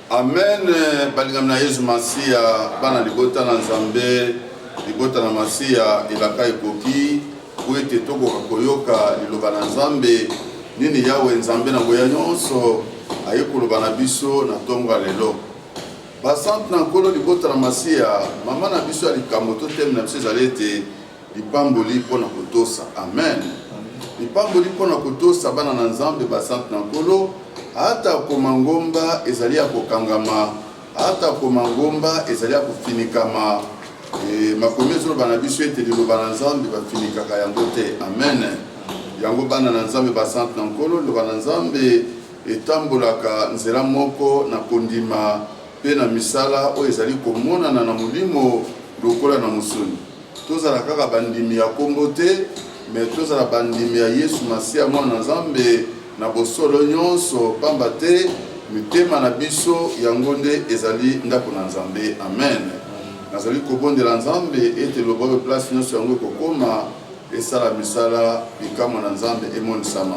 Amen. Balingam na Yesu Masia bana libota na Nzambe libota na Masia ilaka ekoki kuete toko koyoka liloba na Nzambe nini yawe Nzambe na boya nyonso ayekoloba na biso na tongo lelo basante na nkolo libota na Masia mama na biso alikambo to teme na biso ezalete lipamboli mpona kotosa. Amen. Lipamboli mpona kotosa bana na Nzambe basante na nkolo hata komangomba ezali ya kokangama hata komangomba ezali ya kofinikama makomi ezoloba na biso ete liloba na Nzambe bafinikaka yango te. Amen. Yango bana na Nzambe basante na nkolo liloba na Nzambe etambolaka nzela moko na kondima pe na misala oyo ezali komonana na molimo lokola na mosuni. Tozala kaka bandimi ya kombo te me tozala bandimi ya Yesu Masia mwana Nzambe na bosolo nyonso pamba te mitema na biso yango nde ezali ndako na Nzambe. Amen. Nazali kobondela Nzambe ete lobobe place nyonso yango ekokoma esala misala bikamwa na Nzambe emonisama.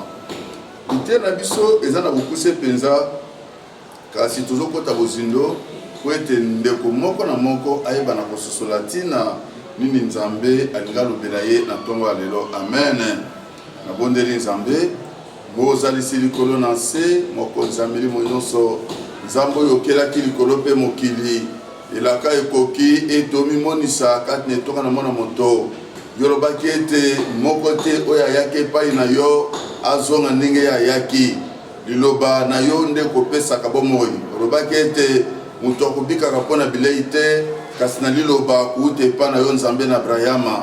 Ite na biso eza na bokuse penza kasi tozokota bozindo po ete ndeko moko na moko ayeba na kososola tina nini Nzambe alinga lobela ye na tongo ya lelo. Amen. Nabondeli Nzambe bozalisi likolo na se mokonzi ya milimo nyonso Nzambe oyo okelaki likolo mpe mokili elaka ekoki etomimonisa kati na etonga na mwana moto yolobaki ete moko te oyo ayaki epai na yo azonga ndenge ye ayaki liloba na yo nde kopesaka bomoi olobaki ete moto akobikaka mpo na bilei te kasi na liloba kuuta epai na yo Nzambe na Abrahama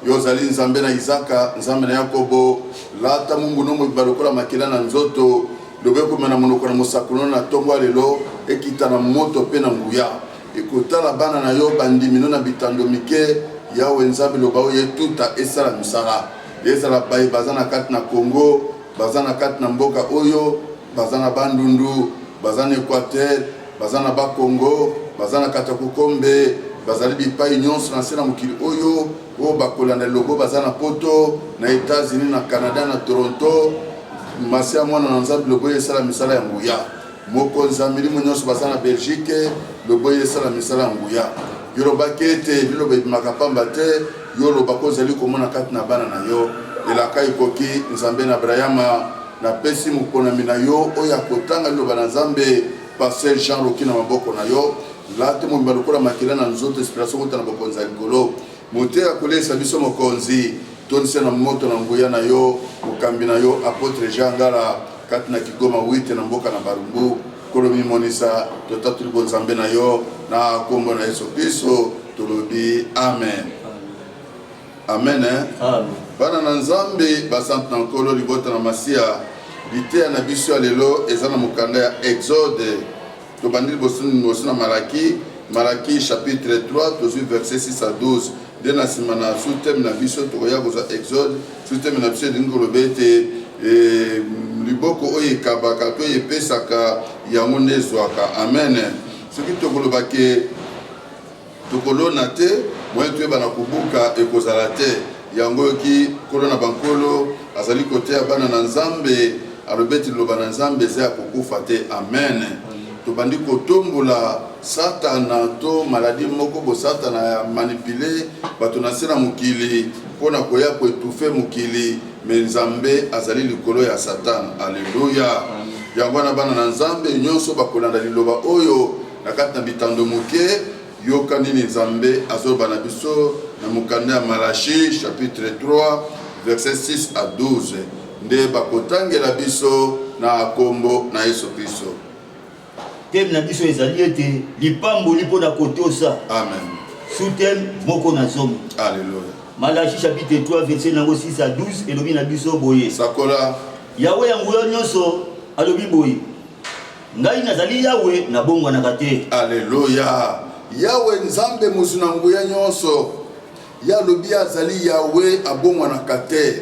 yo ozali Nzambe na Isaka Nzambe na Yakobo lata mungu no moyiba lokola makila na nzoto lobe komena monoko na mosakuno na tongo lelo ekita na moto pe na nguya ekotala bana na yo bandimino na bitando mike yawe Nzambe loba oyo etuta esala misala ezala baye baza na kati na Congo baza na kati na mboka oyo baza na Bandundu baza na Equateur baza na Bakongo baza na Katakokombe bazali bipai nyonso na sena mokili oyo o bakolanda logo baza na poto na États-Unis na Canada na Toronto Masia mwana na Nzambe logo esala misala ya nguya mokonzi ya milimo nyonso baza na Belgique logo esala misala ya nguya yolobaki ete liloba ebimaka pamba te yoloba kozali komona kati na bana na yo elaka ekoki Nzambe na Abrahama na pesi mokonami na yo oyo akotanga liloba na Nzambe Pasteur Jean Roki na maboko na yo late momba lokola makila na nzoto inspiration kota na bokonzi ya likolo mote akolesa biso mokonzi tonise na moto na nguya na yo mokambi na yo apôtre Jean Ngala kati na Kigoma 8 na mboka na Barumbu kolomi monisa totatuli bo Nzambe na yo na kombo na Yesu Kristo tolobi amen. Amen. Amen. Bana na Nzambe basante na nkolo libota na Masia lite na biso lelo eza na mokanda ya Exode to bandili bosuna Malaki chapitre 3 tozwi verset 6 à 12 de na sima na sous-thème na biso tokoya koza Exode sous-thème na biso edingi koloba ete liboko oyo ekabaka to epesaka yango nde ezwaka. Amen. Soki tokoloba ke tokolona te moye toyeba na kobuka ekozala te yango yoki kolo na bankolo azali kote ya bana na Nzambe alobeti liloba na Nzambe eza ya kokufa te. Amen. Tobandi kotombola satana to maladi moko bo satana ya manipule bato na sena mokili mpona koya koetufe mokili me Nzambe azali likolo ya Satan. Alleluya. Yango wana bana na Nzambe nyonso bakolanda liloba oyo na kati na bitando moke yoka nini Nzambe azoloba na biso na mokanda ya Malaki chapitre 3 verset 6 à 12 nde bakotangela biso na kombo na Yesu Kristo. Thème na biso ezali ete lipamboli mpona kotosa. Amen. Sous-thème moko na zomi. Alléluia. Malaki chapitre 3 verset nango 6 à 12 elobi na biso boye. Sakola. Yawe ya nguya nyonso alobi boye. Ngai nazali Yawe na bongwanaka te. Alléluia. Yawe Nzambe mozuna nguya nyonso ya lobi azali Yawe abongwanaka te.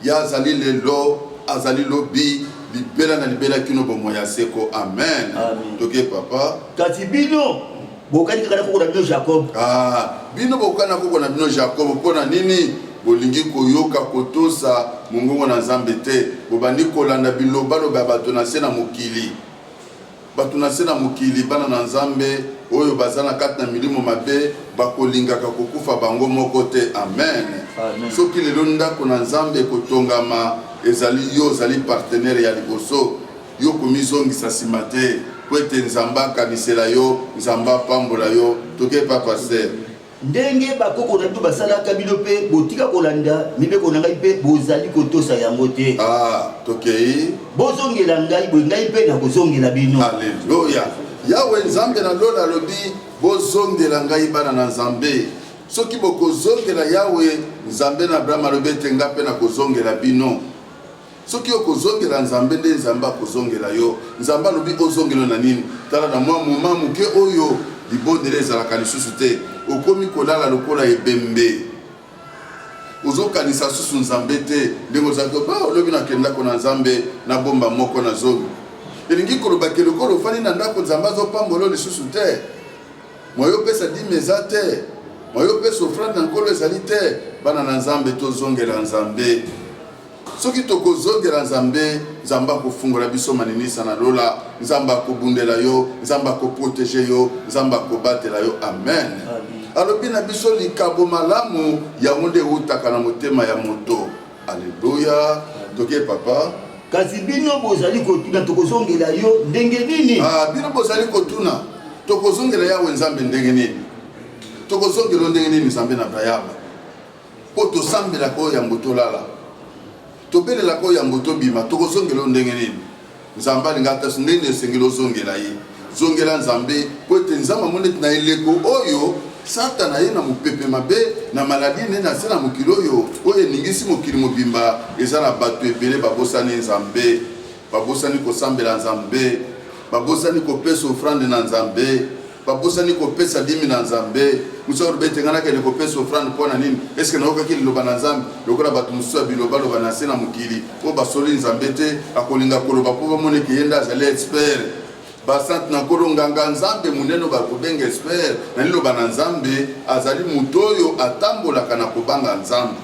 Ya azali lelo azali lobi libela na libela kino bomo ya seko. Amen. Amen. Toke papa. Kati bino bokani kaka koko na bino Jacob. Bino bokana koko na bino Jacob pona nini bolingi koyoka kotosa mongongo na Nzambe te bobandi kolanda biloba loba bato na se na mokili bato na se na mokili bana na nzambe oyo baza na kati na milimo mabe bakolingaka kokufa bango moko te. Amen. Soki lelo ndako na nzambe kotongama ezali yo ozali partenaire ya liboso yo komizongisa nsima te po ete nzambe akanisela yo, nzambe apambola yo. Toke pa paster ndenge bakoko na bino basalaka bino mpe botika kolanda mibeko na ngai mpe bozali kotosa yango te. Tokei bozongela ngai boye ngai mpe na kozongela bino. Alleluya. Yawe nzambe na lola lobi bozongela ngai bana na nzambe. Soki bokozongela Yawe nzambe na Abraham alobi ete nga mpe na kozongela bino. Soki okozongela nzambe nde nzambe akozongela yo. Nzambe alobi ozongela na nini? Tala na mwa moma moke oyo libondele ezalaka lisusu te. Okomi kolala lokola ebembe. Ozokanisa susu nzambe te. Ndenge ozalaki olobi nakendako na nzambe na bomba moko na zomi. Elingi kolobaki lokolo ofandi na ndako nzambe azopambola lisusu te. Moyo pesa dimeza te. Moyo pesa ofrande na nkolo ezali te. Bana na nzambe tozongela nzambe. Soki tokozongela nzambe, nzambe akofungola biso maninisa na lola, nzambe akobundela yo, nzambe akoprotege yo, nzambe akobatela yo. Amen. Alobi na biso likabo malamu yango nde utaka na motema ya moto. Alleluya. Toke papa. Kasi bino bozali kotuna tokozongela yo ndenge nini? Bino bozali kotuna tokozongela yawe nzambe ndenge nini? Tokozongela ndenge nini nzambe na bayaba? Po tosambela ko ya mbotolala. Tobelela ko ya mboto bima tokozongela ndenge nini? Nzambe alingata ndenge esengelo zongela ye. Zongela nzambe po ete nzambe monete na eleko oyo Satan aye na mupepe mabe na maladie ne na sena mokilo oyo oyo ningisi mokili mobimba ezala bato ebele babosani nzambe, babosani kosambela nzambe, babosani kopesa ofrande na nzambe, babosani kopesa dimi na nzambe. Musoro bete ngana ke kopesa ofrande pona nini? Eske na oka kili loba na nzambe lokola bato musu biloba loba na sena mokili o basoli nzambe te akolinga koloba po bamone ke yenda azali expert. Basant na kolonganga nzambe muneno bakobenga expert na liloba na nzambe azali mutoyo atambolaka na kobanga nzambe.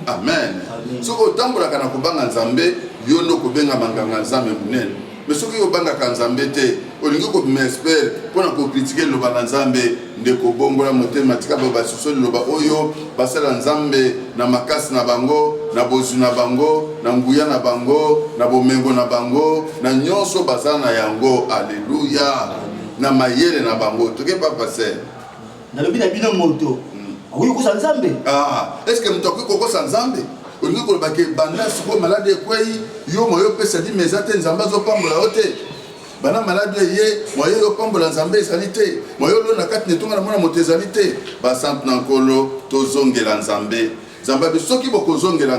Amen. Soko otambolaka na kobanga nzambe yo ndo kobenga manganga nzambe muneno. Mais soki yobanga ka nzambe te olingi kobima expert mpona kokritike liloba na nzambe nde kobongola motema tika basosoli liloba oyo basala nzambe na makasi na bango, na bozwi na bango, na nguya na bango, na bomengo na bango, na nyonso bazala na yango. Alleluya. Na mayele na bango. Toke papa se nalobi na bino moto akoki kokosa nzambe. Est-ce que moto akoki kokosa nzambe? Olingi kolobaki banda siko malade ekwei yo moyo pesa di meza te nzambe azopambola yo te. Bana malade ye moyo yo pambola nzambe ezali te. Moyo lo na kati netonga na mwana moto ezali te. Basante na nkolo tozongela nzambe. Nzambe soki bokozongela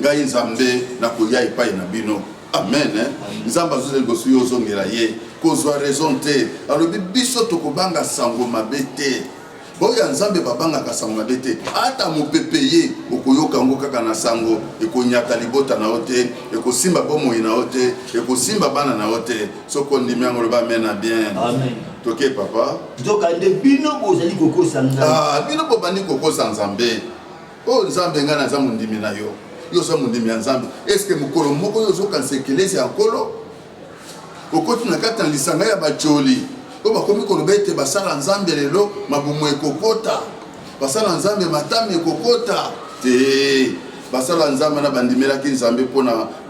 ngai nzambe na koya epai na bino. Amen. Nzambe azozela liboso yo ozongela ye kozwa raison te. Alobi biso tokobanga sango mabe te. Boya nzambe babanga kasango mabe te. Ata mopepe ye okoyoka ngo kaka na sango ekonyata libota na ote ekosimba bomoi na ote ekosimba bana na ote soko ndimi yango loba mena bien. Amen. Toke papa. Toka nde bino bozali kokosa nzambe. Bino bobandi kokosa nzambe. Nzambe nga na za mundimi na yo. Yo za mundimi ya nzambe. Est-ce que mukolo moko yo zokanisa ekelesi ya nkolo? Okoti na kati na lisanga ya bacholi. Oba komi koloba ete basala nzambe lelo mabumu ekokota. Basala nzambe matami ekokota. Te. Basala nzambe na bandimelaki nzambe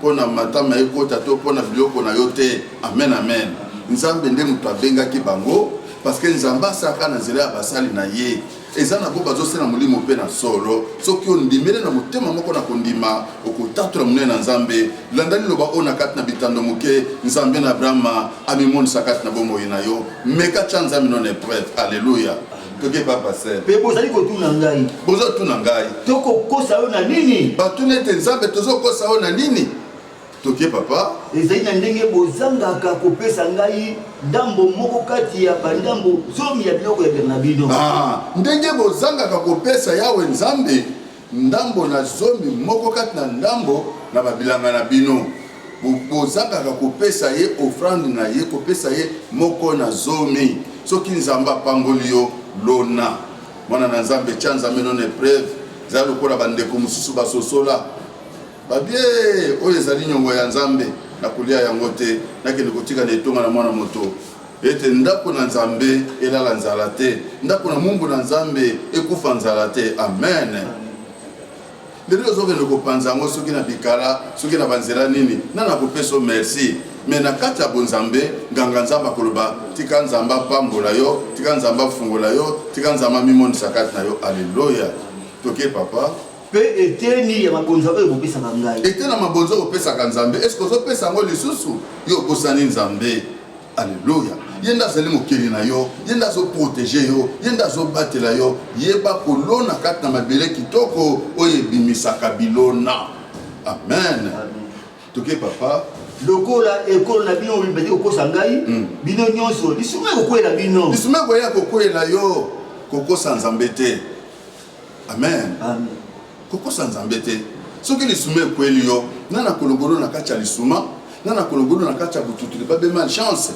pona matama ekota to pona biloko na yo te. Amen amen. Nzambe nde mutu abengaki bango parce que nzambe asaka na nzela ya basali na ye. Eza na bo bazosala molimo pe na solo soki ondimele na motema moko na kondima okotatola munene na nzambe landali loba ona kati na bitando moke nzambe na Abraham amimonisa kati na bomoi na yo meka tya nzambe non épreuve. Alleluya. Toke papa se pe bozali kotuna ngai bozotuna ngai tokokosa yo na nini? batuna ete nzambe tozokosa yo na nini? Toke papa ezali na ndenge bozangaka kopesa ngai ndambo moko kati ya bandambo zomi ya biloko ya na bino. Ndenge bozangaka kopesa yawe nzambe ndambo na zomi moko kati na ndambo na babilanga na bino. Bozangaka kopesa ye offrande na ye kopesa ye moko na zomi. Soki nzambe apamboli yo lona mwana na nzambe tya nzambe non épreuve zali lokola bandeko mosusu basosola babie oyo ezali nyongo ya nzambe na kulia yango te nakende kotika na etonga na mwana moto ete ndako na nzambe elala nzala te, ndako na mungu na nzambe ekufa nzala te. Amen. Lelo ozokende kopanza yango soki na bikala soki na banzela nini nana kopesa merci. Mais na kati ya bonzambe nganga nzamba koloba tika nzamba pambola yo, tika nzamba fungola yo, tika nzamba mimonisa kati na yo. Alléluia. Toke papa pe eteni ya mabonzo oyo kopesa ngai etena mabonzo kopesa nzambe. Est-ce que ozopesa ngo lisusu yo kosani nzambe? Alléluia. Yenda zali mokeli na yo, yenda zo protéger yo, yenda zo batela yo, yeba kolona kati na mabele kitoko oyo ebimisaka bilona. Amen. Toke papa lokola ekolo na bino bibedi kokosa ngai bino nyonso lisume kokwela bino lisume koya kokwela yo kokosa nzambe te. Amen. Amen. Kokosa nzambe te soki lisume ekweli yo nana kolongolo na kati ya lisuma nana kolongolo na kati ya bututu babe malchance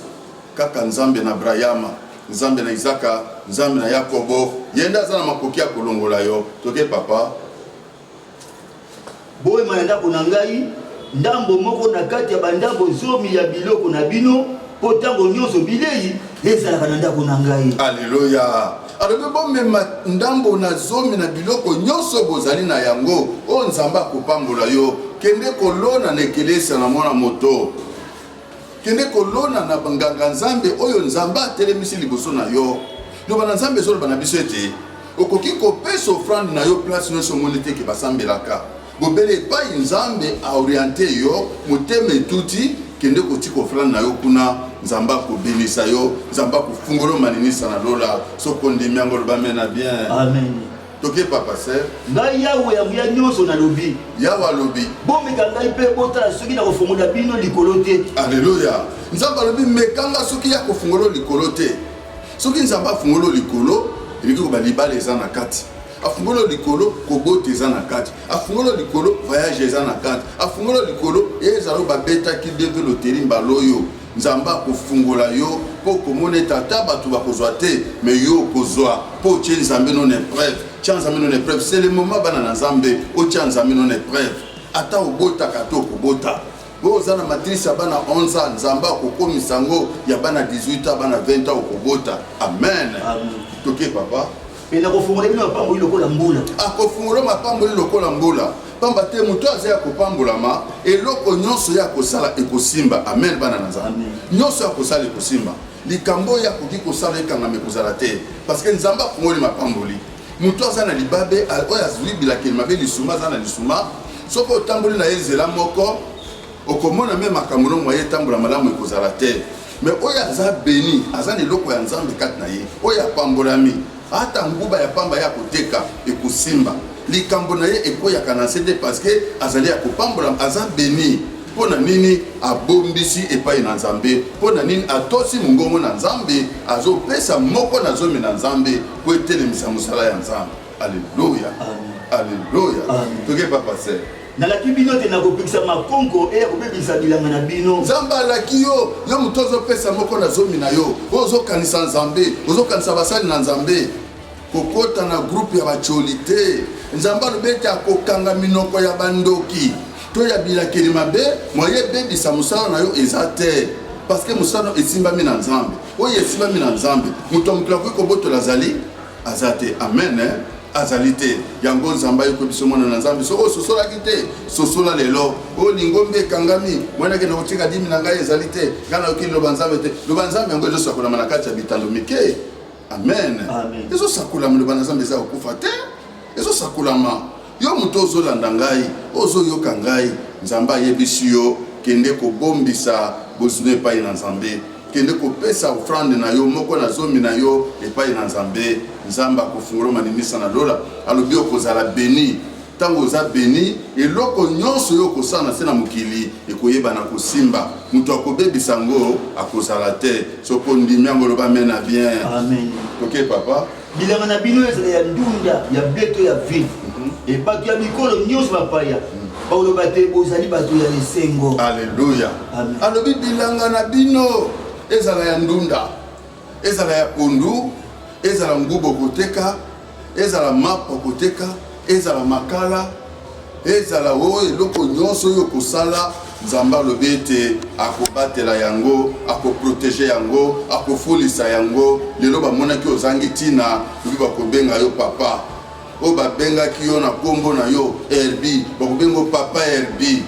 kaka nzambe na Abrahama, nzambe na Isaka, nzambe na Yakobo yenda aza na makoki ya kolongola yo. Toke papa boye mayanda na ngai ndambo moko na kati ya bandambo zomi ya biloko na bino po ntango nyonso bilei ezalaka na ndako na ngai. Alléluia. Alors bomema ndambo na zomi na biloko nyonso bozali na yango o nzamba kopambola yo kende kolona na ekelesa na mwana moto, kende kolona na banganga nzambe oyo nzamba atelemisi liboso na yo. Loba na nzambe zoloba na biso ete okoki kopesa offrande na yo place nyonso omoni te ke basambelaka. Bobele epai nzambe aoriente yo motema etuti kende kotika offrande na yo kuna nzamba kobinisa yo, nzamba kofungolo maninisa na lola soko ndimi yango loba mena bien. Amen. Toke papa sœur ngai yawe ya nyonso na lobi yawa lobi bomeka ngai pe botala soki na kofungola bino likolo te. Alléluia. Nzamba lobi mekanga soki ya kofungolo likolo te. Soki nzamba fungolo likolo eliki koba libala eza na kati, afungolo likolo kobota eza na kati, afungolo likolo voyage eza na kati, afungolo likolo ezalo babetaki deve loteri mbaloyo. Nzamba kofungola yo po komone tata batu bakozwa te mais yo kozwa po tie nzambe non épreuve. Tia nzambe non épreuve, c'est le moment bana na nzambe o tia nzambe non épreuve. Ata obota kato kobota boza na matrice ya bana 11 ans nzamba kokomisa ngo ya bana 18 ans bana 20 ans okobota. Amen. Amen. Toke papa pe na kofungola bino mapambo lokola mbula akofungola mapambo lokola mbula pamba te moto aza ya kopambolama eloko nyonso ya kosala ekosimba. Amen bana na nzambe nyonso ya kosala ekosimba likambo ya koki kosala ekangama ekozala te parce que nzamba afungoli mapamboli moto aza na libabe oyo azwi bilakeli mabe lisuma aza na lisuma soki otamboli na ye nzela moko okomona me makambo nongo ye etambola malamu ekozala te mais oyo aza beni aza na eloko ya nzambe kati na ye oyo apambolami ata nguba ya pamba ya koteka ekosimba likambo na ye ekoyaka na se te parce que azali ya kopambola aza beni mpona nini abombisi epai na nzambe, mpona nini atosi mongongo na nzambe azopesa moko na zomi na nzambe po etelemisa mosala ya nzambe. Alléluia. Alléluia. Toke papa se nalaki bino te nakopekisa makongo eya kobebisa bilanga na bino. nzambe alaki yo yo moto ozopesa moko na zomi na yo ozokanisa nzambe ozokanisa basali na nzambe kokota na groupe ya bacholi te. Nzambe alobi ete akokanga minoko ya bandoki to ya bilakeli mabe moye bebisa mosala na yo eza te parce que mosala esimbami na nzambe oyo esimbami na nzambe moto mokili akoki kobotola azali aza te. Amen. Azali te yango nzamba yoko biso mwana na nzambe so ososolaki te sosola lelo o lingombe ekangami mwana ke na kotika 10 na ngai ezali te ngana okili loba nzambe te loba nzambe yango ezosakolama na kati ya bitando mike. Amen. Ezosakolama loba na nzambe eza kokufa te ezosakolama yo moto ozolanda ngai ozoyoka ngai nzamba ayebisi yo kende kobombisa bozino epai na nzambe kende kopesa offrande na yo moko na zomi na yo epai na nzambe. Nzamba kofungola maninisa na lola alobi okozala beni tango oza beni eloko nyonso yo kosala se na mokili ekoyeba na kosimba moto akobebisa ngo akozala te soko ndimi yango loba mena bien. Amen. Ok papa bilanga na bino ezala ya ndunda ya beto ya vide ebato ya mikolo nyonso bapaya baloba te bozali bato ya esengo. Alléluia. Alobi bilanga na bino ezala ya ndunda ezala ya pondu ezala ngubo koteka ezala mapo koteka ezala makala ezala o eloko nyonso yo kosala nzamba lobete akobatela yango akoprotéger yango akofulisa yango lelo bamonaki ozangi tina lobi bakobenga yo papa o babengaki yo na kombo na yo Herbi bakobengo papa Herbi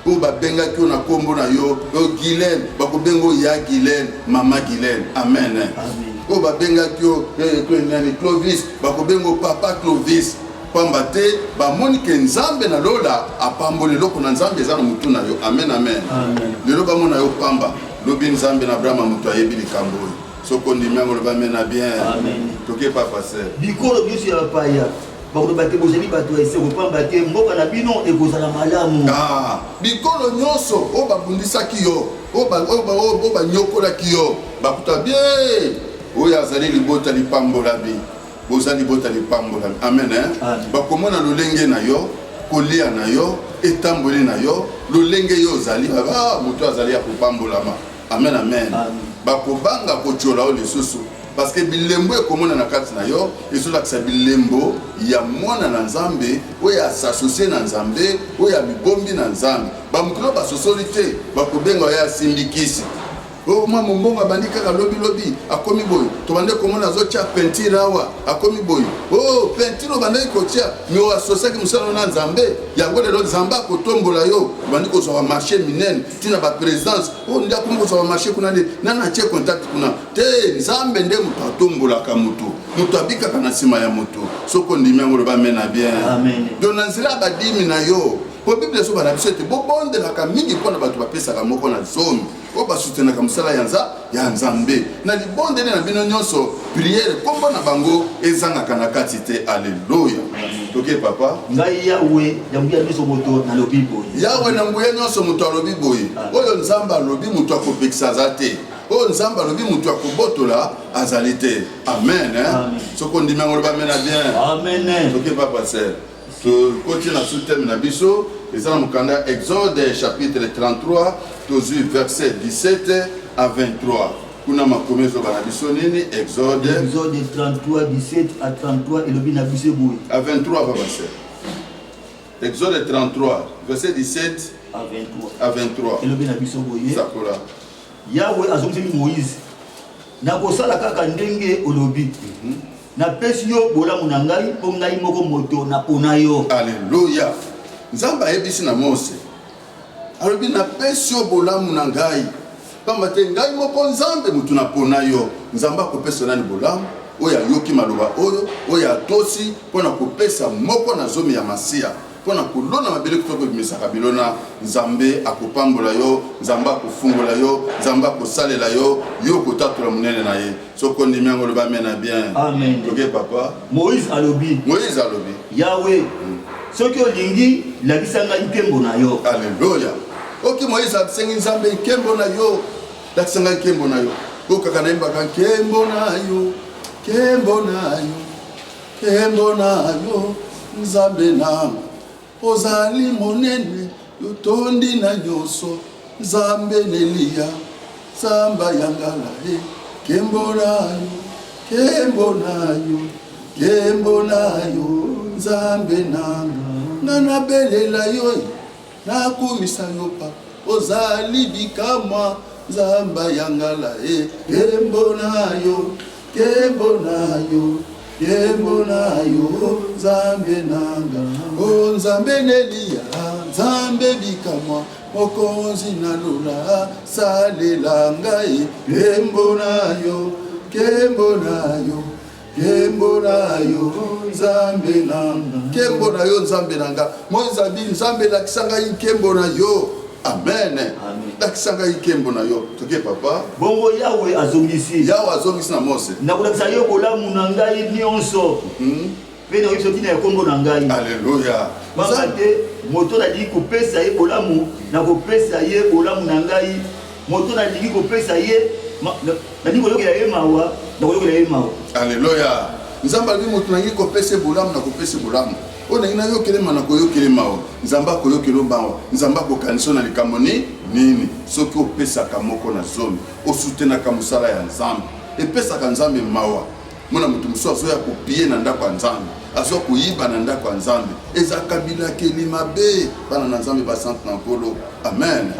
o babengaki yo na kombo na yo Guylaine bakobengo ya Guylaine mama Guylaine amen o babengaki yo Clovis bakobengo papa Clovis pamba te bamoni ke nzambe na lola apamboli loko na nzambe eza na mutu na yo amen amen lelo bamona yo pamba lobi nzambe na Abraham mutu ayebi likambo oyo soko ndimi yango loba mena bien toke papa ser bikolo biso ya bapaya bakoloba te bozali bato ya eseko pamba te mboka na bino ekozala malamu bikolo nyonso oyo babundisaki yo oyo banyokolaki yo bakuta bien oyo azali libota lipambola bi bozali bota lipambola amen bakomona lolenge na yo kolia na yo etamboli na yo lolenge yo ozali moto azali ya kopambolama amen amen bakobanga kochola o lisusu parce que bilembo ekomona na kati na yo ezolakisa bilembo ya mwana na nzambe oyo asassocie na nzambe oyo abibombi na nzambe bamokolo basosoli te bakobenga oyo asimbikisi o mwa mombongo abandi kaka lobi akomi boyo tobande komona azotia peinture awa akomi boyo o peinture obandaki kotia me oasosiaki mosala na nzambe yango lelo nzambe akotombola yo obandi kozwa bamarché minene ntina baprésidence o ndi akomi kozwa bamarché kuna nde nani atie contact kuna te nzambe nde moto atombolaka moto abikaka na nsima ya moto soki ondimi yango loba mena bien don na nzela ya badimi na yo po bible so bana biso ete bobondelaka mingi mpona bato bapesaka moko na zomi oyo basutenaka mosala ya nzambe na libondeli na bino nyonso priere kombo na bango ezangaka na kati te alleluya toke papa ngai yawe yanguya nyonso moto nalobi boye yawe na nguya nyonso moto alobi boye oyo nzambe alobi moto akopekisa aza te oyo nzambe alobi moto akobotola azali te amen soko ndimi yango loba mena bien toke papa ser tokoti na sous-thème na biso eza na mokanda Exode chapitre 33 tozwi verset 17 à 23 kuna makomi ezoba na biso nini Exode 33 17 à 33 elobi na biso boye à 23 papa ser Exode 33 verset 17 à 23 elobi na biso boye sakola yawe azongiseli Moïse nakosala kaka ndenge olobi napesi yo bolamu na ngai mpo ngai moko moto napona yo alleluya nzambe ayebisi na Mose alobi napesi yo bolamu na ngai pamba te ngai moko nzambe moto napona yo nzambe akopesa nani bolamu oyo ayoki maloba oyo atosi mpona kopesa moko na zomi ya masiya mpona kolona mabele kitoko ebimisaka bilona nzambe akopambola yo nzambe akofungola yo nzambe akosalela yo yo kotatola monene na ye soki ondimi yango loba mena bien toke papa Moïse alobi yawe soki olingi lakisa ngai nkembo na yo alleluya oki Moïse asengi nzambe nkembo na yo lakisa ngai nkembo na yo okaka nayembaka nkembo na yo nkembo na yo nkembo na yo nzambe nango ozali monene yotondi na nyonso nzambe nelia samba yangala nkembo na yo nkembo na yo nkembo na yo nzambe nanga nanabelela yo nakumisa yo pa ozali bikamwa nzamba yangala nkembo na yo nkembo na yo nkembo na yo nzambe nanga o nzambe nelia nzambe bikamwa mokonzi nalola salela ngai nkembo na yo nkembo na yo nkembo na yo nzambe nanga nkembo na yo nzambe nanga mozabi nzambe lakisa ngai nkembo na yo amen lakisa ngai nkembo na yo toke papa bongo yawe azongisi na Mose nakolakisa yo bolamu na ngai nyonso mpe na oyebiso ntina ya kombo na ngai alleluya pamba te moto nalingi kopesa ye bolamu nakopesa ye bolamu na ngai moto nalingi kopesa ye nalingi koyokela ye mawa nakoyokela ye mawa alleluya nzambe alobi moto nalingi kopesa bolamu nakopesa bolamu oyo nalingi nayokelema nakoyokele mawa nzambe akoyokela mawa nzambe akokanisa na likambo nini soki opesaka moko na zomi osutenaka mosala ya nzambe epesaka nzambe mawa mona mutu musu azoya kopie na ndako ya nzambe azo koyiba na ndako ya nzambe eza kabila keli mabe bana na nzambe basante na nkolo amen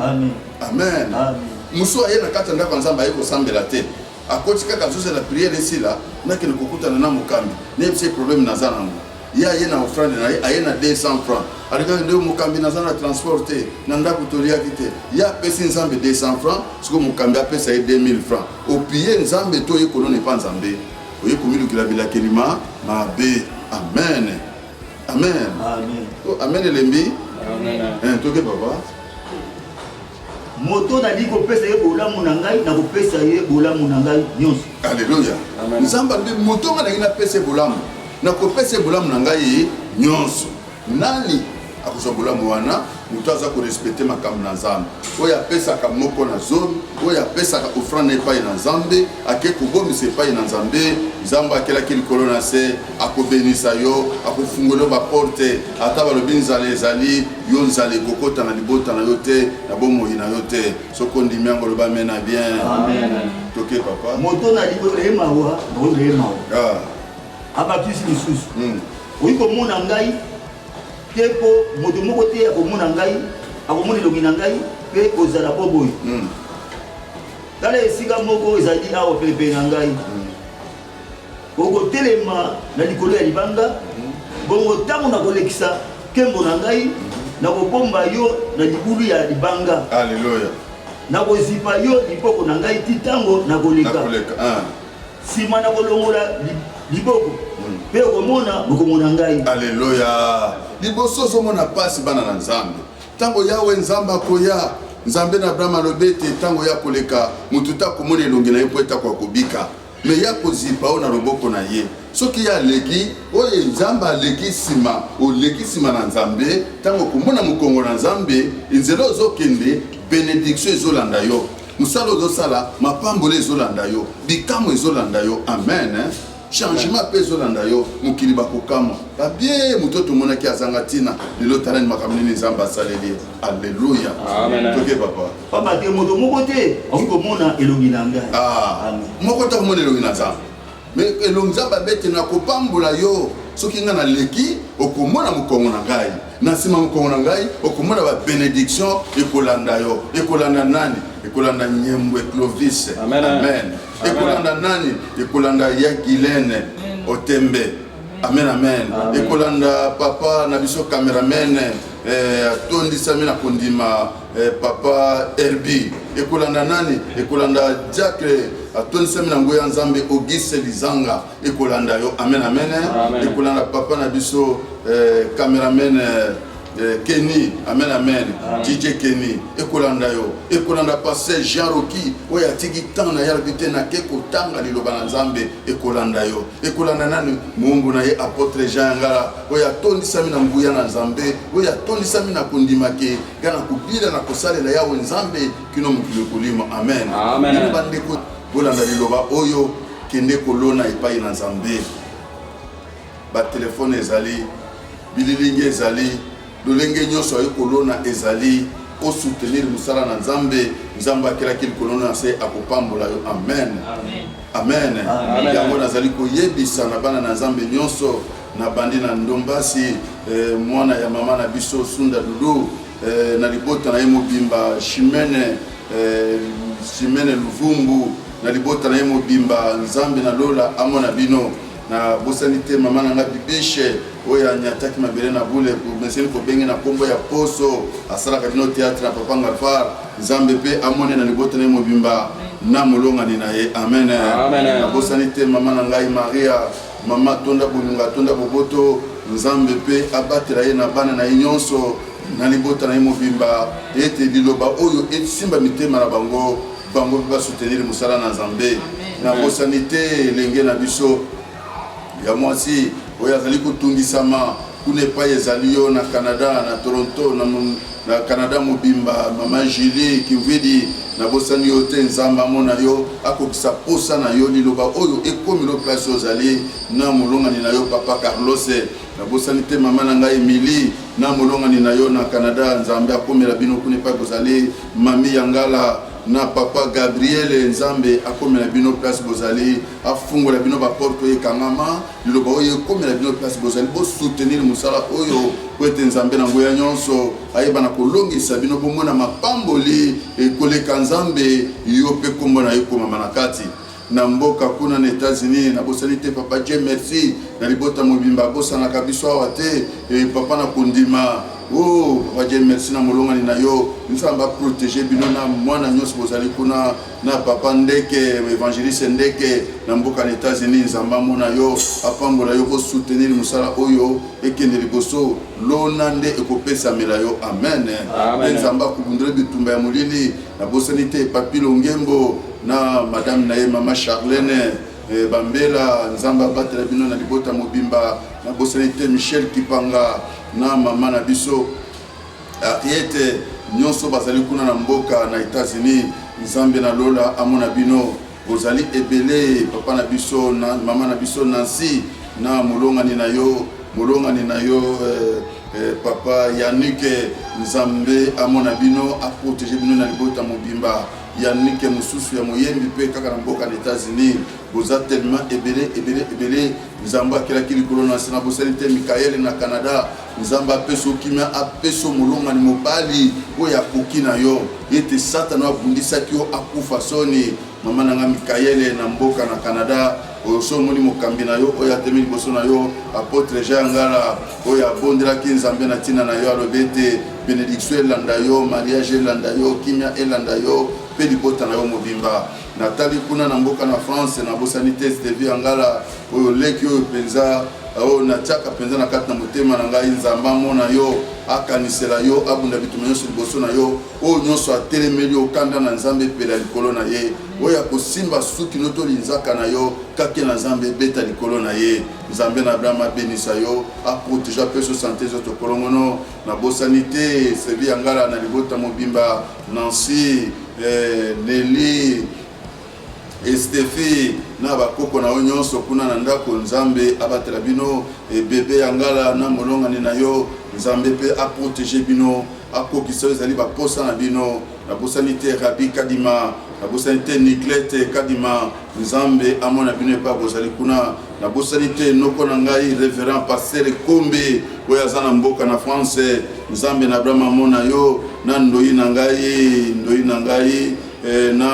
amen musu aye na kati ya ndako ya nzambe aye kosambela te akoti kaka azozela priere esila nakende kokutana na mokambi nayebisa problème naza nango ye aye na offrande na ye aye na 200 francs alekaki nde mokambi naza na transport te na ndako toliaki te ye apesi nzambe 200 francs siko mokambi apesa ye 2000 francs opie nzambe to oye kolona epa nzambe oye komilukila bilakelima mabe amen amen amen elembi toke papa moto nali kopesa ye bolamu na ngai na kopesa ye bolamu na ngai nyonso alleluya nzambe alobi moto nga nangi napesa bolamu na kopesa bolamu na ngai nyonso nani akozwa bolamu wana moto aza korespecte makambo na nzambe oyo apesaka moko na zomi oyo apesaka ofrande epai na nzambe ake kobomisa epai na nzambe nzambe akelaki likolo na se akobenisa yo akofungola baporte ata balobi nzala ezali yo nzala ekokota na libota na yo te na bomoi na yo te soki ondimi yango loba mena bien toke papa moto na libota ye mawa nakoyoka ye mawa abakisi lisusu oyi komona ngai te po moto moko te akomona ngai akomona elongi na ngai mpe kozala boboyi tala esika moko ezali awa pepe na ngai okotelema na likolo ya libanga bongo ntango nakolekisa nkembo na ngai nakobomba yo na libulu ya libanga alleluya nakozipa yo liboko na ngai ti ntango nakoleka nsima nakolongola liboko mpe okomona bokomona ngai alleluya liboso ozomona pasi bana na nzambe ntango yawe nzambe akoya nzambe na abraham alobi ete ntango ya koleka motu ta komona elongi na ye mpo etako akobika me ya kozipa oyo na loboko na ye soki ye aleki oyo nzambe aleki nsima oleki nsima na nzambe ntango okomona mokongo na nzambe nzela ozokende benediction ezolanda yo mosala ozosala mapambolo ezolanda yo bikamwa ezolanda yo amen changement mpe ezolanda yo mokili bakokama babie moto tomonaki azanga ntina lelo talani makambo nini nzambe asaleli alleluya toke papa papa te moto moko te akoki komona elongi na ngai moko te akomona elongi na nzambe me elongi nzambe abete na kopambola yo soki ngai naleki okomona mokongo na ngai na nsima mokongo na ngai okomona babenediction ekolanda yo ekolanda nani ekolanda nyembwe clovis amen ekolanda nani ekolanda yakilene otembe amen amen ekolanda papa na biso cameraman atondisami na kondima papa Herbi ekolanda nani ekolanda Jacques atondisami na ngoya nzambe Auguste Lizanga ekolanda yo amen amen ekolanda papa na biso cameraman Kenny amen amen DJ Kenny ekolanda yo ekolanda pasteur Jean Roki oya tiki tanga na yarbite na keko tanga liloba na nzambe ekolanda yo ekolanda nani mungu na ye apôtre Jean Ngala oya tondisami na nguya na nzambe oya tondisami na kondimake gana kubila na kosalela yawe nzambe kino mukile kolima amen amen bandeko bolanda liloba oyo kende kolona epai na nzambe ba telefone ezali bililingi ezali lolenge nyonso ayo kolona ezali o soutenir musala na nzambe nzambe akelaki kolona na se akopambola yo amen amen yango nazali koyebisa na bana na nzambe nyonso na bandi na ndombasi mwana ya mama na biso Sunda Dudu na libota na ye mobimba Chimene Luvumbu na libota na ye mobimba nzambe na lola amona bino na bosanité mama na nga bibishe oya nyataki mabele na bule meseni ko bengi na kombo ya poso asala ka dino théâtre na papa Ngalfar nzambe pe amone na libota na mobimba na molonga ni na ye amen na bosanité mama na ngai Maria mama tonda bulunga tonda boboto nzambe pe abatela ye na bana na nyonso na libota na mobimba ete liloba oyo esimba mitema na bango ba soutenir musala na nzambe na bosanité lenge na biso ya mwasi oyo azali kotungisama kuna epai ezali yo na Canada na Toronto na Canada mobimba mama Julie Kividi na bosani yo te nzambe amona yo akokisa posa na yo liloba oyo ekomi lo place ozali na molongani na yo papa Carlos na bosani te mama na ngai Emily na molongani na yo na Canada nzambe akomela bino kuna epai kozali mami Yangala na papa Gabriel Nzambe akomela bino place bozali afungola bino ba porte e kangama liloba oyo komela bino place bozali bo soutenir musala oyo kwete Nzambe na ngoya nyonso ayeba na kolongisa bino bomona mapamboli e koleka Nzambe yo pe kombo na yo koma na kati na mboka kuna na États-Unis na bosali te papa Dieu merci na libota mobimba bosana kabiso awate e papa na kondima oh papa Dieu merci na molonga ni na yo Nzamba protéger bino na mwana nyonso bozali kuna na papa Ndeke évangéliste Ndeke na mboka na États-Unis Nzamba mona yo apambola yo ko soutenir musala oyo ekende liboso lona nde ekopesa mela yo amen Nzamba kubundre bitumba ya molili na bosani te papilo ngembo na madame naye mama Charlene Bambela Nzamba batela bino na libota mobimba na bosalité Michel Kipanga na mama na biso Ariete nyonso bazali kuna na mboka na États-Unis Nzambe na lola amona bino bozali ebele papa na biso na mama na biso Nancy na molongani na yo papa Yannick Nzambe amona bino a protéger bino na libota mobimba Yannick mususu ya moyembi pe kaka na mboka na États-Unis boza tellement ebele Nzamba kila likolo na sina bosalité Michael na Canada Nzamba peso kimia apeso molonga ni mobali oya koki na yo ete satana abundisa kio akufa soni mama nanga Michael na mboka na Canada oso moni mokambi na yo oya temeli boso na yo apôtre Jean Ngala oya bondela ki Nzambe na tina na yo alobete bénédiction elanda yo mariage elanda yo kimia elanda yo pe libota na yo mobimba natali kuna na mboka na France na bosanité Stevie Angala oyo leki oyo penza o na tiaka penza na kati na motema na ngai Nzamba mona yo akanisela yo abunda bitumba nyonso liboso na yo oyo nyonso atelemeli okanda na Nzambe pela likolo na ye oyo akosimba suki noto linzaka na yo kake na Nzambe beta likolo na ye Nzambe na Abraham abenisa yo aproteja peso santé zoto kolongono na bosanité Stevie Angala na libota mobimba Nancy Nelly Estefi na bakoko na nyonso kuna na ndako Nzambe abatela bino bébé Angala na molongani na yo Nzambe pe a protéger bino akokisa ezali baposa na bino na bosanité Rabi Kadima na bosanité Niklete Kadima Nzambe amona bino pa bozali kuna na bosanité noko na ngai révérend pasteur Kombe oya zana mboka na France Nzambe na Abraham amona yo na ndoi na ngai na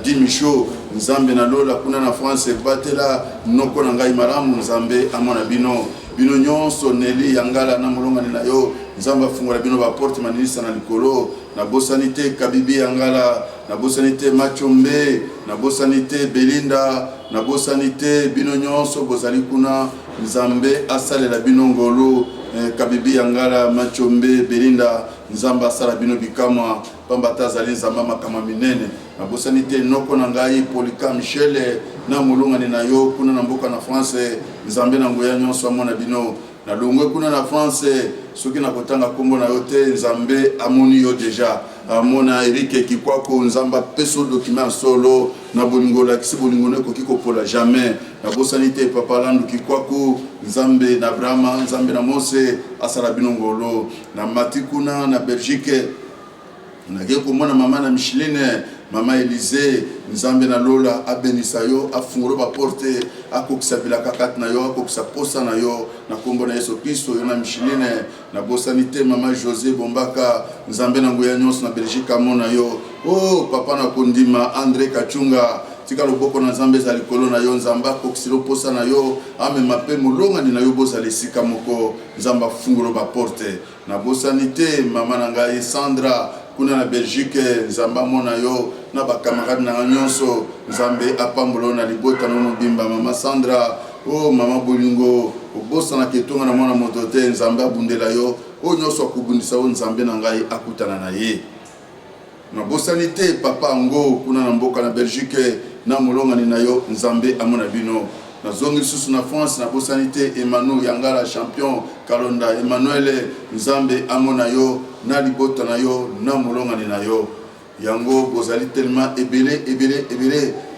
Dimicho Nzambe na lola kuna na France batela noko na ngai malamu Nzambe amona bino nyonso Nelly Angala na molongani na yo Nzamba fungola bino ba porte manilisa na likolo na bosanité Kabibi Angala na bosanité Machombe na bosanité Belinda na bosanité bino nyonso bozali kuna Nzambe asalela bino ngolo Kabibi Angala Machombe Belinda Nzamba asala bino bikama pamba tazali Nzamba makama minene na bosanité noko na ngai Polika Michel na molongani na yo kuna na mboka na France Nzambe na ngoya nyonso amona bino na longwe kuna na France soki na kotanga kombo na yo te Nzambe amoni yo deja amona Eric Kikwako Nzamba peso document solo na bolingo la kisi bolingo ne koki kopola jamais na bosanité papa Landu Kikwako Nzambe na Brahma Nzambe na Mose asala bino ngolo na matikuna na Belgique na geko mona mama na Micheline mama Elise Nzambe na lola abenisa yo afungolo ba porte akokisa bilaka kati na yo akokisa posa na yo na kombo na Yesu Kristo yo na Micheline na bosanité mama José Bombaka Nzambe na ngoya nyonso na Belgique amona yo oh papa na kondima André Kachunga tika loboko na Nzambe za likolo na yo Nzamba kokisilo posa na yo amema pe molongani na yo bozali sika moko Nzamba fungolo ba porte na bosanité mama na ngai Sandra kuna na Belgique Nzamba mona yo na ba camarade na nyonso Nzambe apambolo na libota no bimba mama Sandra oh mama bolingo obosa na ketonga na mwana motote Nzambe abundela yo o nyonso akubundisa o Nzambe na ngai akutana na ye na bosanité papa ngo kuna na mboka na Belgique na molongani na yo Nzambe amona bino na zongi susu na France na bosanité Emmanuel Yangala champion Kalonda Emmanuel Nzambe amona yo na libota na yo na molongani na yo yango bozali tellement ebele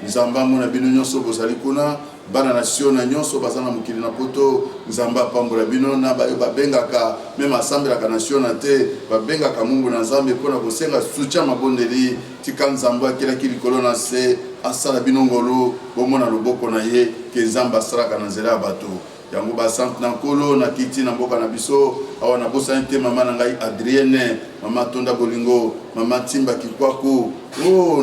nzamba mona bino nyonso bozali kuna bana nation na nyonso bazana mukili na poto nzamba pambola bino na bayo babengaka même assemblée nation na te babengaka mungu na nzambe pona kosenga soutien mabondeli tika nzamba kila likolo na se asala bino ngolo bomona loboko na ye ke nzamba asala na nzela bato yango ba sant na nkolo na kiti na mboka na biso awa na bosa nte mama na ngai Adrienne mama Tonda Bolingo mama Timba Kikwaku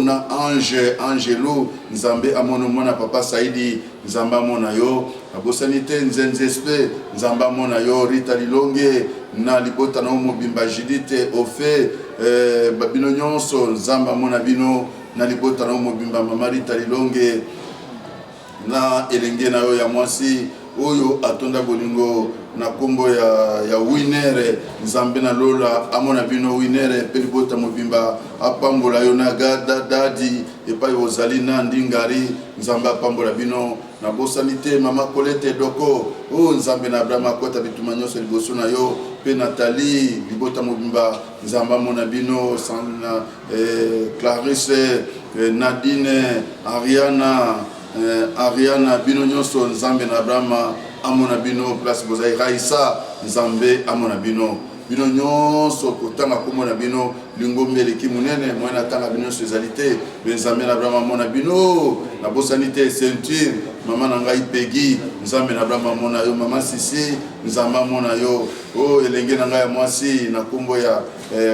na ange Angelo nzambe amono mona papa Saidi nzamba mona yo na bosa nite nzenzespe nzamba mona yo Rita Lilonge na libota na mobimba Judite Ofe babino nyonso nzamba mona bino na libota na mobimba mama Rita Lilonge na elenge na yo ya mwasi oyo atonda bolingo na kombo ya winere nzambe na lola amona bino winere pelibota mobimba apambola yo na gada dadi epai ozali na ndingari nzambe apambola bino na bosanite mama Colette Doko o nzambe na Abraham akota bituma nyonso liboso na yo pe Nathalie libota mobimba nzamba mona bino sana Clarisse Nadine Ariana bino nyonso nzambe na Abraham amona bino place bozai Raisa nzambe amona bino nyonso kotanga komona bino lingombe leki munene mwana tanga bino sezalité nzambe na Abraham amona bino na bosanité ceinture mama na ngai Peggy nzambe na Abraham amona yo mama Sisi nzambe amona yo o elenge na ngai mwasi na kombo ya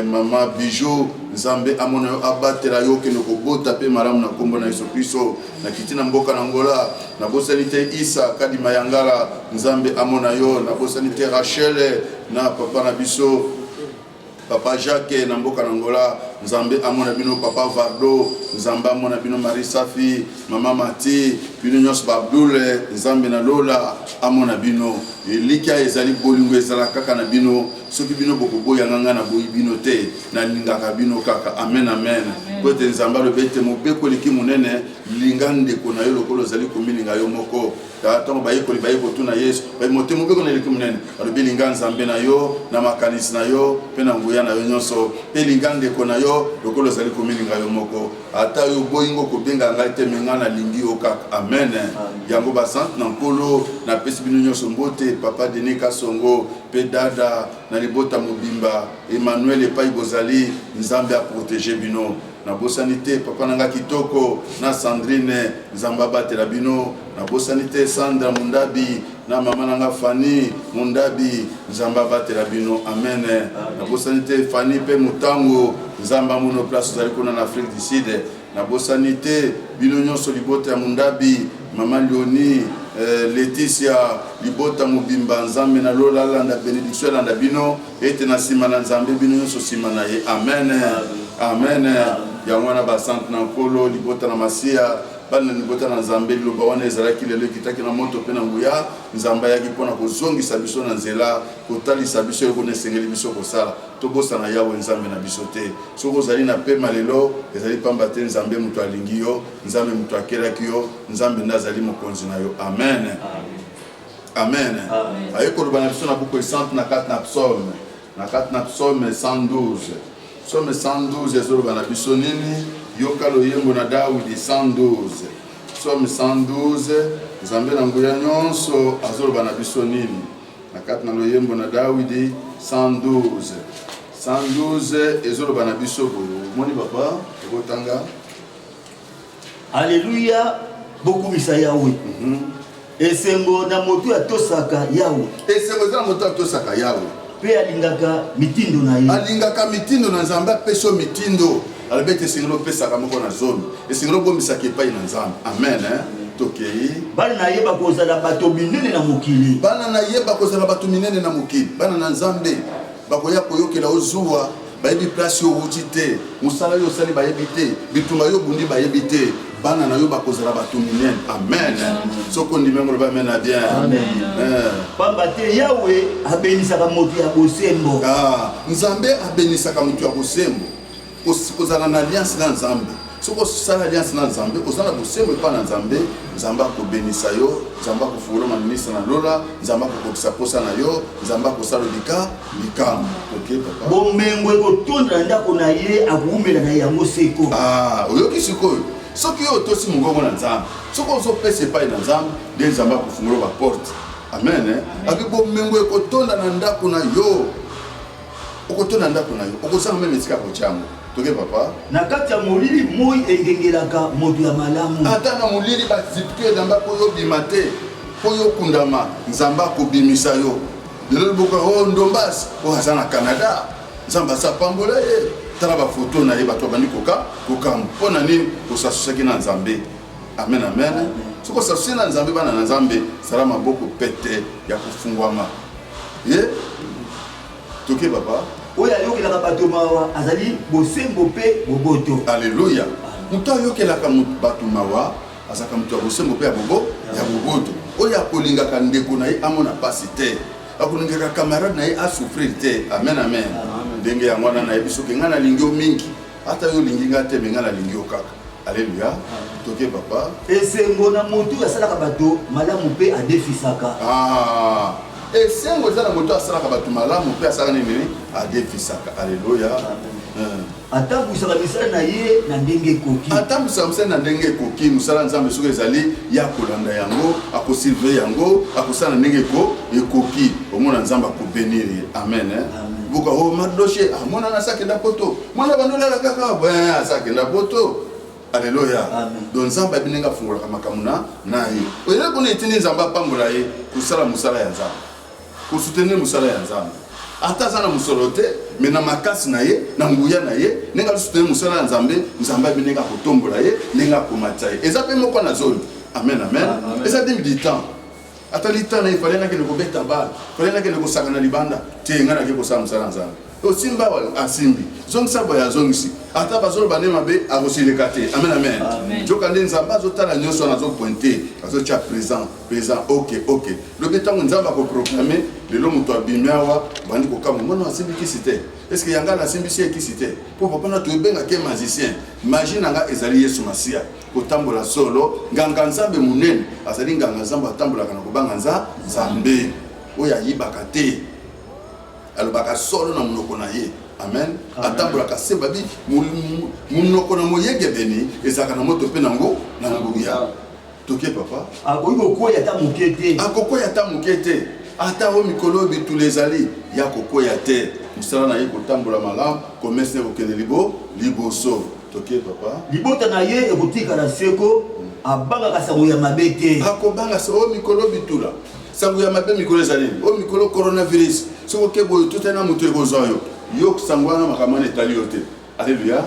mama Bijou nzambe amona yo abatela yo ke nokobota pe malamu na kombo na Yesu Kristo na kiti na mboka na Angola na bosanité Isa Kadi Mayangala nzambe amona yo na bosanité Rachel na papa na biso papa Jacques na mboka na Angola nzambe amona bino papa Vardo nzambe amona bino Marie Safi mama Mati bino nyonso Abdul nzambe na Lola amona bino elikia ezali bolingo ezala kaka na bino soki bino bokoboya nganga na boyi bino te na lingaka bino kaka amen amen kote nzamba le bete mobeko liki munene lingande kona yo lokolo zali komilinga yo moko tango bayekoli bayeko tuna Yesu bayi mote mobeko na liki munene alobi linga nzambe na yo na makanisi na yo pe na nguya na yo nyonso pe lingande kona yo lokolo zali komilinga yo moko ata yo boyingo kobenga ngai te menga na lingi yo kaka amen yango ba sant na nkolo na pesi bino nyonso mbote papa Denis Kasongo pe dada na libota mobimba Emmanuel epai bozali nzambe a protéger bino na bosanité papa nanga kitoko na Sandrine nzamba batela bino na bosanité Sandra Mundabi na mama nanga Fanny Mundabi nzamba batela bino amen na bosanité Fanny pe Mutango nzamba mono place zali kuna na Afrique du Sud na bosanité bino nyonso libota ya Mundabi mama Leonie Laetitia libota mobimba nzambe na lola landa bénédiction landa bino ete na sima na nzambe bino nyonso sima na ye amen amen ya mwana ba sant na nkolo libota na masia bana libota na nzambe liloba wana ezalaki lelo kitaki na moto pe na nguya nzamba yaki mpona kozongisa biso na nzela kotalisa biso yoko nesengeli biso kosala tobosana yawe nzambe na biso te soko ozali na pema lelo ezali pamba te nzambe moto alingi yo nzambe moto akelaki yo nzambe nde azali mokonzi na yo amen amen aye koloba na biso na buku esante na kati na psaume 112 psaume 112 ezoloba na biso nini yoka loyembo na Dawidi 112 psaume 112 nzambe na nguya nyonso azoloba na biso nini na kati na loyembo na Dawidi 112 ezoloba na biso moni papa ekotanga Alléluia bokumisa Yawe esengo na moto atosaka Yawe esengo na moto atosaka Yawe pe alingaka mitindo na ye alingaka mitindo na nzambe peso mitindo alibete singelo pesa kamoko na zone esingelo bomisa kepai na nzambe amen tokei bana na yeba kozala bato minene na mokili bana na yeba kozala bato minene na mokili bana na nzambe bakoya koyokela ozuwa bayebi place yo wuti te musala yo sali bayebi te bitumba yo bundi bayebi te bana na yo bakozala bato minene amen soko ndimemo loba amen na bien pamba te Yawe abenisaka moto ya bosembo nzambe abenisaka moto ya bosembo kozala na alliance na nzambe soko sala alliance na nzambe ozala bosembo epa na nzambe nzambe akobenisa yo nzambe akofungula maminisa na lola nzambe akokokisa posa na yo nzambe akosala likambo ok papa bomengo ekotonda ndako na ye akoumela na yango seko oyoki sikoyo soki yo tosi mongongo na nzambe soki ozopesa epai na nzambe nde nzambe akofungola baporte amen abi bomengo ekotonda na ndako na yo okotonda ndako na yo okosanga meme esika kotyango toke papa na kati ya molili moi engengelaka moto ya malamu ata na molili bazipike nzambe po yo bima te po yo kundama nzambe akobimisa yo lelo liboka o ndombasi oyo aza na Canada nzambe asapambola ye tala bafoto na ye bato babandi kokamba mpo na nini osasusaki na nzambe amen amen soki osasusi na nzambe bana na nzambe sala maboko pete ya kofungwama ye toke papa oyo ayokelaka bato mawa azali bosembo mpe boboto alleluya moto ayokelaka bato mawa azalaka moto ya bosembo mpe ya boboto oyo akolingaka ndeko na ye amona pasi te akolingaka camarade na ye asouffrir te amen amen ndenge yango wana nayebi soki ngai nalingi yo mingi ata yo olingi ngai te me ngai nalingi yo kaka alleluya toke papa esengo na motu asalaka bato malamu mpe adefisaka esengo eza na moto asalaka bato malamu mpe asalaka nini adefisaka alleluya atambwisaka misala na ye na ndenge ekoki atambwisaka misala na ndenge ekoki mosala nzambe soki ezali ya kolanda yango akosurveille yango akosala na ndenge ekoki omona nzambe akobenir ye amen buka o madoshe amona na sakenda poto mwana bandolala kaka asakenda poto alleluya donc nzambe abinenga afungolaka makambo na ye oyele kuna etindi nzambe apambola ye kosala mosala ya nzambe kosoutenir mosala ya nzambe ata aza na mosolo te me na makasi na ye na nguya na ye ndenge asoutenir mosala ya nzambe nzambe abinenga kotombola ye ndenge akomatisa ye eza mpe moko na zolo amen amen eza demi du temps ata litan na ye fale nakende kobeta bale fale nakende kosakana libanda te ngai nake kosala mosala ya nzambe osimba asimbi zongisa boye azongisi ata bazoloba nde mabe akosileka te amen amen joka nde nzambe azotala nyonso wana azopointe azotya présent ok lobi ntango nzambe akoproklame lelo moto abimi awa bandi kokama mbona asimbi kisi te eske yanga nasimbisi ye kisi te mpo papa na toyebengake magicien magie na nga ezali yesu masiya kotambola solo nganga nzambe monene azali nganga nzambe atambolaka na kobanga nzambe oyo ayibaka te alobaka solo na monoko na ye amen atambolaka se babi monoko na moyegebeni ezalaka na moto mpe nango na nguya toke papa akoki kokwea ata moke te akokwea ata moke te ata o mikolo bitulu ezali ya kokwea te mosala na ye kotambola malamu komese kokende liboso toke papa libota na ye ekotikala seko abangaka sango ya mabe te akobanga o mikolo bitula sango ya mabe mikolo ezali o mikolo coronavirus soko ke boyo tutana moto ekozwa yo sango wana makambo wana etali yo te alleluya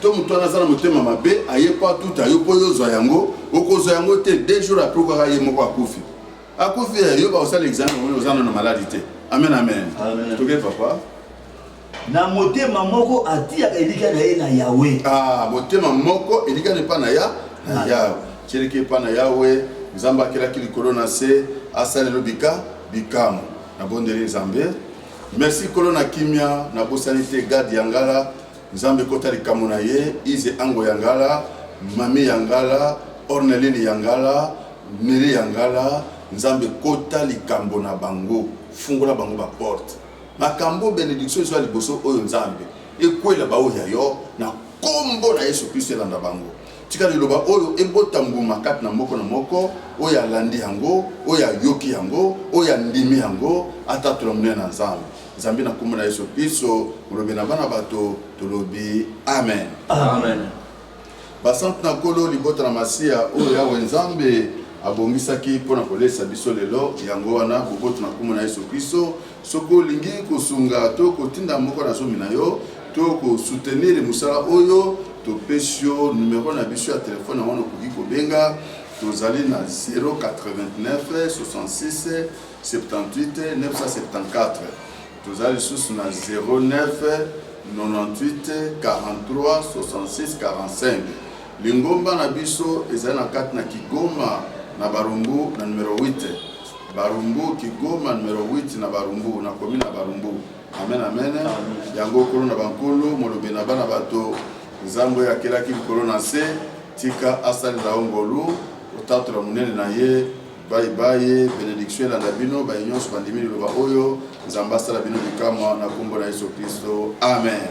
to moto wana aza na motema mabe aye pa tuta yo mpo yozwa yango okozwa yango te 2 jours après kaka ye moko akufi yo bakosala examen oza na maladi te amen toke papa na motema moko atiaka elika na ye na yawe motema moko elikani epa na yawe tieleki epa na yawe nzambe akelaki likolo na se asalelo bikamu na bondeli nzambe merci kolo na kimia na bosani te gadi ya ngala nzambe kota likambo na ye ize ango ya ngala mami ya ngala orneline ya ngala miri ya ngala nzambe kota likambo na bango fungola bango baporte makambo benediction ezwa liboso oyo nzambe ekwela baoya yo na kombo na yesu kristo elanda bango tika liloba oyo ebota mbuma kati na moko na moko oyo alandi yango oyo ayoki yango oyo andimi yango atatola monene na nzambe nzambe na kombo na yesu kristo molobi na bana bato tolobi amen basante na kolo libota na masiya oyo yawe nzambe abongisaki mpona kolesa biso lelo yango wana boboto na kombo na yesu kristo soki olingi kosunga to kotinda moko na zomi na yo to kosoutenir mosala oyo topesi yo numero na biso ya telefone yango okoki kobenga tozali na 089 66 78 974 tozali lisusu na 09 98 43 66 45 lingomba na biso ezali na kati na Kigoma na Barumbu na numero 8 Barumbu Kigoma numero 8 na Barumbu na commune na Barumbu amen yango kolo na bankolo molobe na bana bato nzambe akelaki likolo na se tika asalela ngolu otatola monene na ye baye benediction elanda bino baye nyonso bandimi liloba oyo nzambe asala bino likamwa na kombo na yesu kristo amen